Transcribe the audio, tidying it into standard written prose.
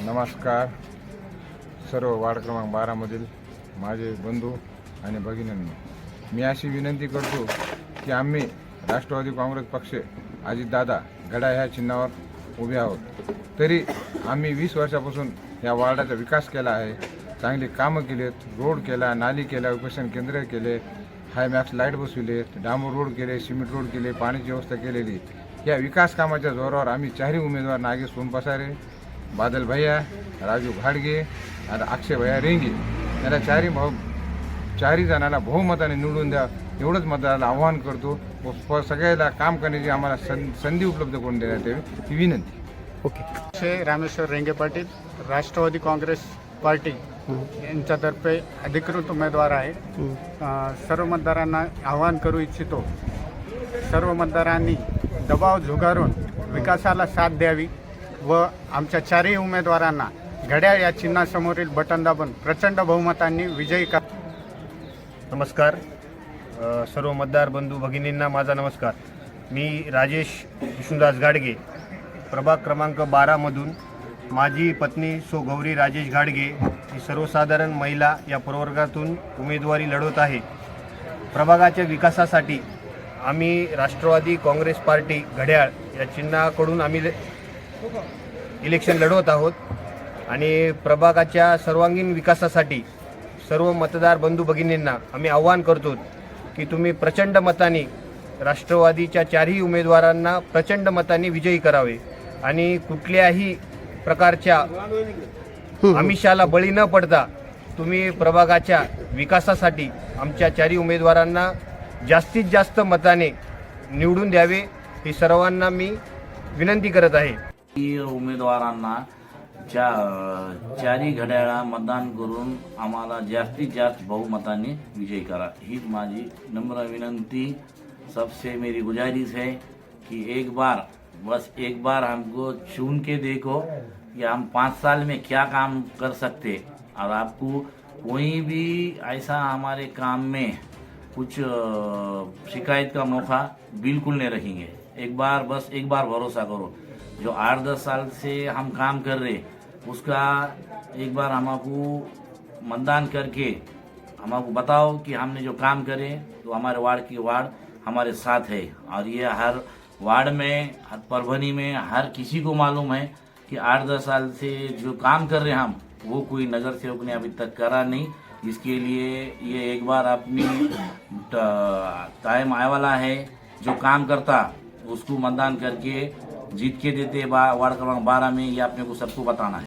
नमस्कार सर्व वार्ड क्रमांक 12मधील माझे बंधू आणि भगिनींनो, मी अशी विनंती करतो की आम्ही राष्ट्रवादी काँग्रेस पक्ष अजितदादा घड्याळ ह्या चिन्हावर उभे आहोत। तरी आम्ही 20 वर्षापासून या वार्डाचा विकास केला आहे, चांगली कामं केलेत, रोड केला, नाली केला, उपोषण केंद्र केले, हायमॅक्स लाईट बसविले, डांबर रोड केले, सिमेंट रोड केले, पाण्याची व्यवस्था केलेली। या विकास कामाच्या जोरावर आम्ही चारही उमेदवार नागेश सोनपसारे, बादल भैया, राजू घाडगे आणि अक्षय भैया रेंगे याला चारही जणांना बहुमताने निवडून द्या एवढंच मतदाराला आवाहन करतो व सगळ्याला काम करण्याची आम्हाला संधी उपलब्ध करून देण्यात यावी ही विनंती। ओके। रामेश्वर रेंगे पाटील, राष्ट्रवादी काँग्रेस पार्टी यांच्यातर्फे अधिकृत उमेदवार आहे। सर्व मतदारांना आवाहन करू इच्छितो, सर्व मतदारांनी दबाव झुगारून विकासाला साथ द्यावी व आमच्या चारही उमेदवारांना घड्याळ या चिन्हासमोरील बटन दाबून प्रचंड बहुमतांनी विजयी करा। नमस्कार सर्व मतदार बंधू भगिनींना माझा नमस्कार। मी राजेश विष्णुदास घाडगे, प्रभाग क्रमांक 12मधून माझी पत्नी सो गौरी राजेश घाडगे ही सर्वसाधारण महिला या प्रवर्गातून उमेदवारी लढवत आहे। प्रभागाच्या विकासासाठी आम्ही राष्ट्रवादी काँग्रेस पार्टी घड्याळ या चिन्हाकडून आम्ही इलेक्शन लढवत आहोत आणि प्रभागाच्या सर्वांगीण विकासासाठी सर्व मतदार बंधू भगिनींना आम्ही आवाहन करतो की तुम्ही प्रचंड मताने राष्ट्रवादीच्या चारही उमेदवारांना प्रचंड मताने विजयी करावे आणि कुठल्याही प्रकारच्या आमिषाला बळी न पडता तुम्ही प्रभागाच्या विकासासाठी आमच्या चारही उमेदवारांना जास्तीत जास्त मताने निवडून द्यावे ही सर्वांना मी विनंती करत आहे। उमेदवारांना चारही घड्याळा मतदान करून आम्हाला जास्तीत जास्त बहुमताने विजयी करा ही माझी नम्र विनंती। सबसे मेरी गुजारिश है कि बस एक बार हमको चुन के देखो कि हम 5 साल में क्या काम कर सकते, और आपको कोई भी ऐसा हमारे काम में कुछ शिकायत का मौका बिल्कुल नहीं रखेंगे। एक बार भरोसा करो, जो 8-10 साल से हम काम कर रहे उसका एक बार हमको मतदान करके हमको बताओ कि हमने जो काम करे तो हमारे वार्ड हमारे साथ है। और ये हर वार्ड में, हर परभनी में हर किसी को मालूम है कि 8-10 साल से जो काम कर रहे हम वो कोई नगर सेवक ने अभी तक करा नहीं। इसके लिए ये एक बार अपनी टाइम आने वाला है, जो काम करता उसको मतदान करके जीत के देते वार्ड क्रमांक 12 में, ये अपने को सबको बताना है।